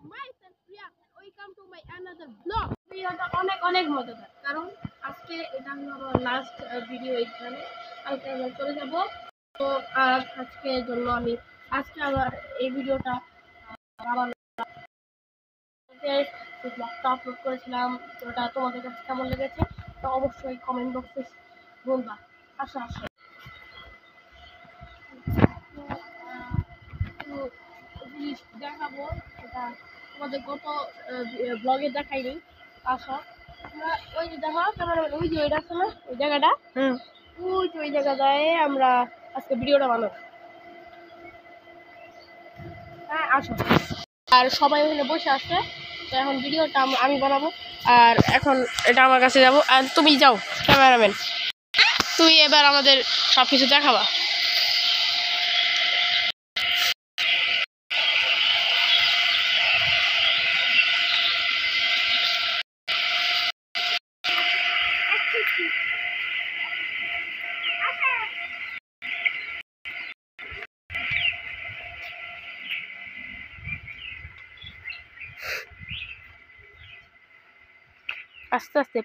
myself Priya. Welcome to my another vlog. ভিডিওটা অনেক অনেক মজাদার কারণ আজকে এটা হলো লাস্ট ভিডিও এখানে কালকে আমরা চলে যাব তো আজকের জন্য আমি আজকে আবার এই ভিডিওটা আবার ব্লগটা আপলোড করেছিলাম তো ওটা তোমাদের কাছে কেমন লেগেছে তো অবশ্যই কমেন্ট বক্সে বলবা আসো আসো জিনিস দেখাবো এটা তোমাদের গত ব্লগে দেখাইনি আসো ওই যে দেখো ক্যামেরা ওই যে ওইটা আছে না ওই জায়গাটা ওই জায়গাটায় আমরা আজকে ভিডিওটা বানাবো হ্যাঁ আসো আর সবাই ওখানে বসে আছে তো এখন ভিডিওটা আমি বানাবো আর এখন এটা আমার কাছে যাবো আর তুমি যাও ক্যামেরাম্যান তুমি এবার আমাদের সব কিছু দেখাবা আস্তে আস্তে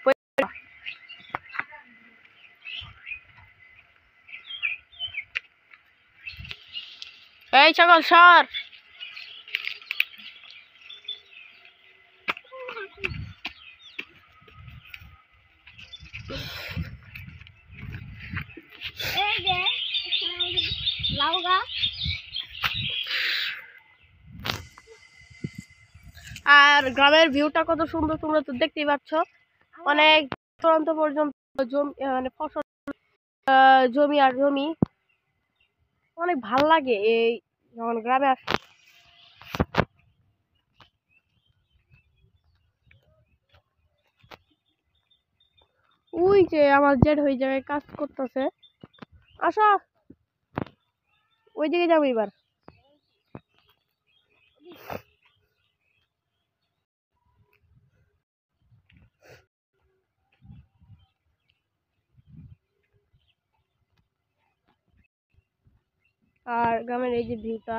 এই ছাগল সর আর গ্রামের ভিউটা কত সুন্দর তোমরা তো দেখতেই পাচ্ছ অনেক দূরান্ত পর্যন্ত জমি মানে ফসল জমি আর জমি অনেক ভাল লাগে এই যখন গ্রামে আসে ওই যে আমার জেড ওই জায়গায় কাজ করতেছে আসো ওই দিকে যাবো এবার আর গ্রামের এই যে ভিউটা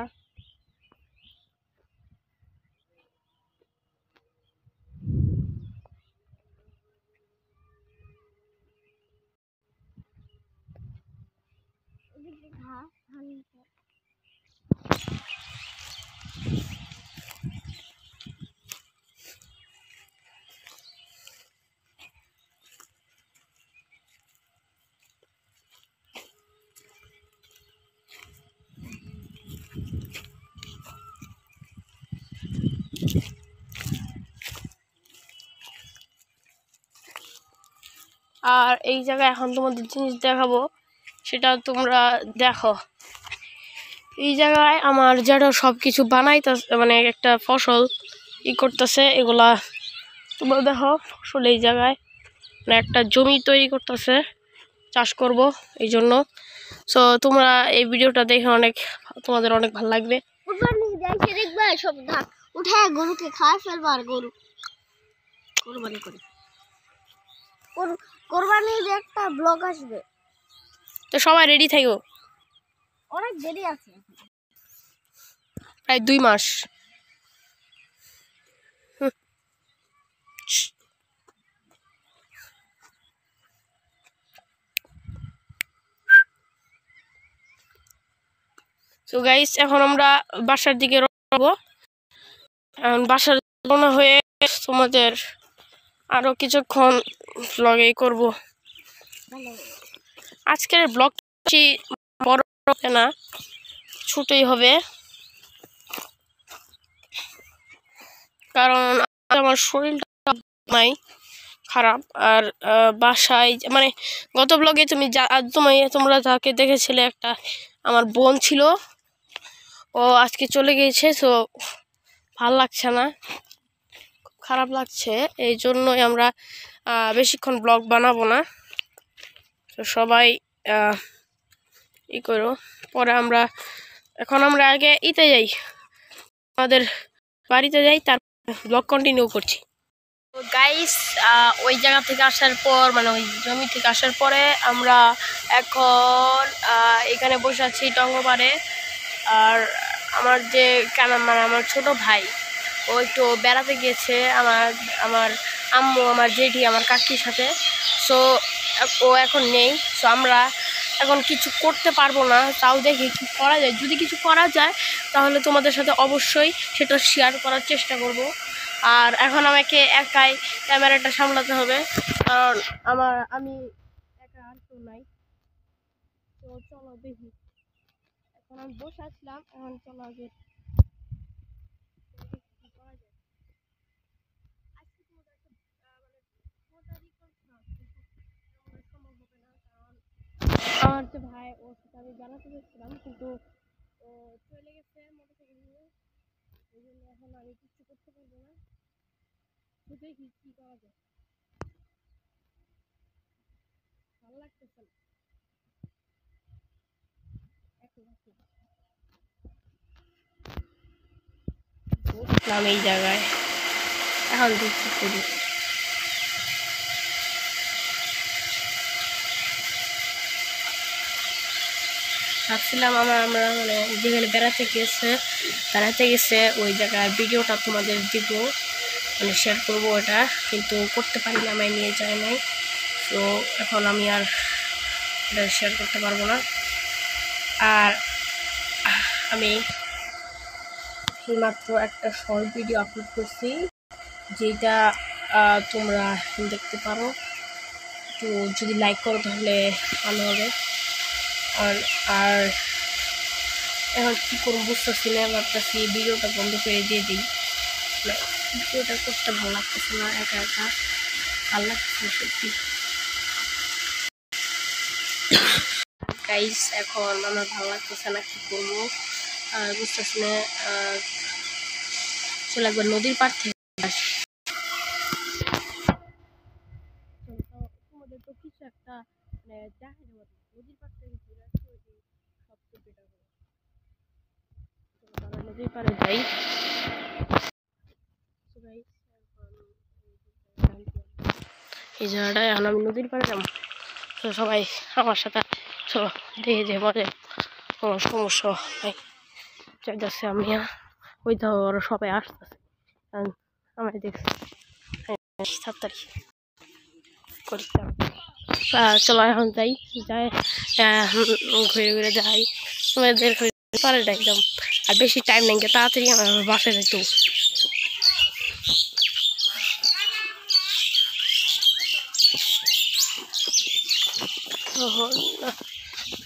আর এই জায়গায় এখন তোমাদের জিনিস দেখাবো সেটা তোমরা দেখো এই জায়গায় আমার যেটা সব কিছু বানাইতেছে মানে একটা ফসল করতেছে এগুলা তোমরা দেখো ফসল এই জায়গায় মানে একটা জমি তৈরি করতেছে চাষ করব এই জন্য সো তোমরা এই ভিডিওটা দেখে তোমাদের অনেক ভালো লাগবে সব উঠে গরুকে খাওয়া ফেলবো আর গরু কোরবানি করে কোরবানির একটা ব্লগ আসবে তো সবাই রেডি থাকো অনেক দেরি আছে প্রায় 2 মাস তো গাইস এখন আমরা বাসার দিকে রওনা হব এখন বাসার রওনা হয়ে তোমাদের আরো কিছুক্ষণ ব্লগে করব আজকের ব্লগ বড় হবে না ছোটই হবে কারণ আমার শরীরটা নাই খারাপ আর বাসায় মানে গত ব্লগে তোমরা যাকে দেখেছিলে একটা আমার বোন ছিল ও আজকে চলে গিয়েছে তো ভাল লাগছে না খুব খারাপ লাগছে এই জন্যই আমরা বেশিক্ষণ ব্লগ বানাবো না তো সবাই করো পরে এখন আমরা আগে যাই আমাদের বাড়িতে যাই তারপর ব্লগ কন্টিনিউ করছি তো গাইস ওই জায়গা থেকে আসার পর মানে ওই জমি থেকে আসার পরে আমরা এখন এখানে বসে আছি টঙ্গপাড়ে আর আমার যে মানে আমার ছোট ভাই ও একটু বেড়াতে গিয়েছে আমার আমার আম্মু আমার জেঠি আমার কাকির সাথে। সো ও এখন নেই। সো আমরা এখন কিছু করতে পারবো না, তাও দেখি কি করা যায়। যদি কিছু করা যায় তাহলে তোমাদের সাথে অবশ্যই সেটা শেয়ার করার চেষ্টা করব। আর এখন আমাকে একাই ক্যামেরাটা সামলাতে হবে, কারণ আমি একা আর কেউ নাই। তো চলো দেখি, এখন আমি বসে আসলাম, এখন চলো আগে কি করা যায়। আজকে তোমাদের একটা মানে পুরোটাই করতে হবে, কিন্তু সম্ভব হবে না, কারণ আমার যে ভাই ওর সাথে আমি বেড়াতে গেছিলাম, কিন্তু ও চলে গেছে মোটরসাইকেল নিয়ে। এই জন্য এখন আমি কিছু করতে পারবো না। তো দেখি কি করা যায়, ভালো লাগতেছে না এখন। বসলাম এই জায়গায়, এখন দেখি কি করি। ভাবছিলাম আমরা মানে যেখানে বেড়াতে গেছে ওই জায়গায় ভিডিওটা তোমাদের দিব, মানে শেয়ার করবো ওটা, কিন্তু করতে পারিনি, আমায় নিয়ে যায় নাই। তো এখন আমি আর এটা শেয়ার করতে পারবো না। আর আমি মাত্র একটা শর্ট ভিডিও আপলোড করছি, যেটা তোমরা দেখতে পারো। তো যদি লাইক করো তাহলে ভালো হবে। আর আর এখন কী করবো বুঝতেছি না, ভাবতেছি ভিডিওটা বন্ধ করে দিয়ে দিই। ভিডিওটা করতে ভালো লাগতেছে না, একা একা ভালো লাগতেছে সত্যি। গাইস এখন আমার ভালো লাগতেছে না, কী করবো বুঝতেছি না। চলে একবার নদীর পাড় থেকে আসি। তোমাদের তো কিছু একটা মানে দেখা যাবে, নদীর পাড় থেকে ঘুরে আসি, ওই যে সবচেয়ে বেটার হবে। আমরা নদীর পাড়ে যাই। এই জায়গাটায় এখন আমি নদীর পাড়ে যাবো। তো সবাই আমার সাথে চলো, দেখে যে মজা, কোনো সমস্যা নাই। চাইতেছে আমি ওই তো ওরা সবাই আসতেছে, আমি দেখছি তাড়াতাড়ি করতাম। চলো এখন যাই ঘুরে ঘুরে যাই তোমাদের পারে একদম। আর বেশি টাইম নেই, তাড়াতাড়ি আমার বাসায় যেত।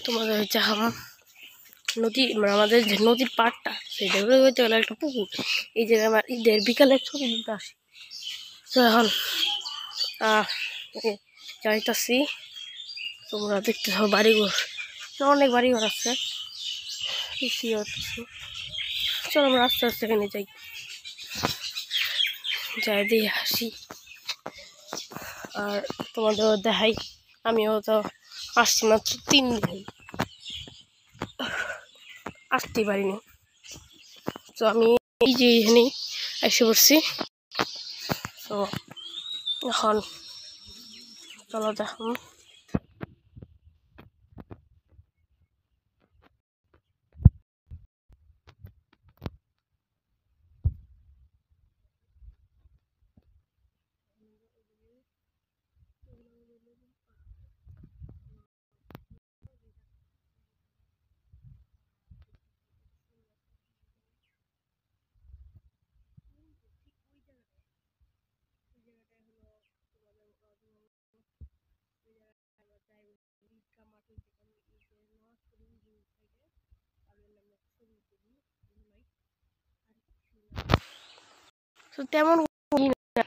তোমাদের হচ্ছে নদী, মানে আমাদের যে নদীর পাড়টা সেটা হইতে গেলে একটা পুকুর। এই জায়গায় আমার ঈদের বিকালের ছবি দিতে আসি। তো এখন যাইতাছি, তোমরা দেখতে পাবো বাড়িঘর, অনেক বাড়িঘর আছে। চলো আমরা আস্তে আস্তে এখানে যাই দিয়ে আসি। আর তোমাদেরও দেখাই, আমিও তো আসছি মাত্র 3 দিন, আসতে পারিনি। তো আমি এই যে এখানেই এসে পড়ছি। তো এখন চলো দেখুন। তো তেমন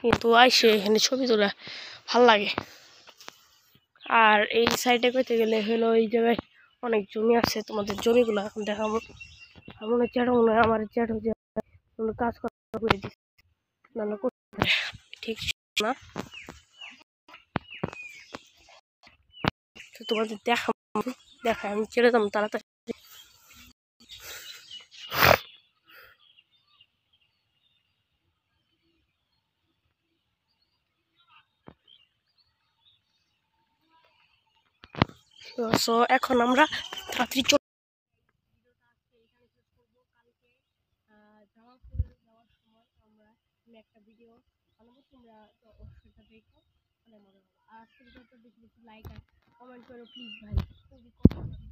কিন্তু আইসে এখানে ছবি তোলা ভাল লাগে। আর এই সাইডে করতে গেলে হলো এই জায়গায় অনেক জমি আছে, তোমাদের জমিগুলো এখন দেখাবো। মনে হয় চ্যাটো, মনে হয় আমার চ্যাটো যে কাজ করে দিচ্ছে, নাহলে করতে পারে ঠিক না। তো তোমাদের দেখায় আমি ছেড়ে দাম তাড়াতাড়ি। সো এখন আমরা তাড়াতাড়ি যাওয়ার সময় আমরা একটা ভিডিও বানাবো, তোমরা তো সেটা দেখো, অনেক মজা হবে। আর আজকের ভিডিওটা বেশি বেশি লাইক আর কমেন্ট করো প্লিজ ভাই, খুবই কষ্ট